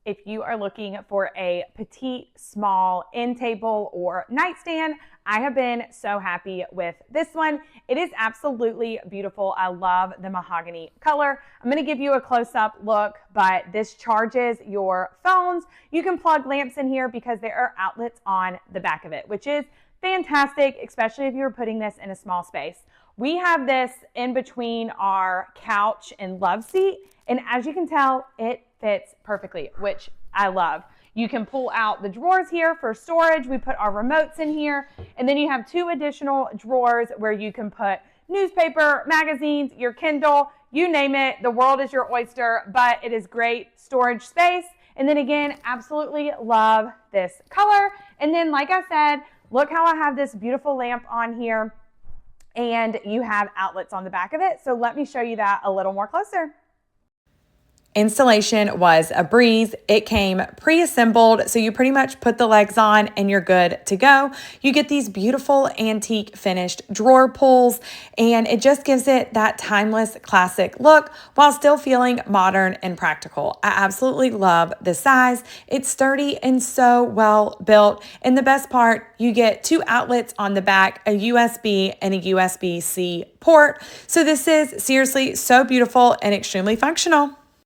if you are looking for a petite, small end table or nightstand, I have been so happy with this one. It is absolutely beautiful. I love the mahogany color. I'm going to give you a close-up look, but this charges your phones. You can plug lamps in here because there are outlets on the back of it, which is fantastic, especially if you're putting this in a small space. We have this in between our couch and love seat, and as you can tell, it fits perfectly, which I love. You can pull out the drawers here for storage. We put our remotes in here, and then you have 2 additional drawers where you can put newspaper, magazines, your Kindle, you name it. The world is your oyster, but it is great storage space. And then again, absolutely love this color. And then, like I said, look how I have this beautiful lamp on here, and you have outlets on the back of it. So let me show you that a little more closer. Installation was a breeze. It came pre-assembled, so you pretty much put the legs on and you're good to go. You get these beautiful antique finished drawer pulls, and it just gives it that timeless classic look while still feeling modern and practical. I absolutely love the size. It's sturdy and so well built. And the best part, you get 2 outlets on the back, a USB and a USB-C port. So this is seriously so beautiful and extremely functional.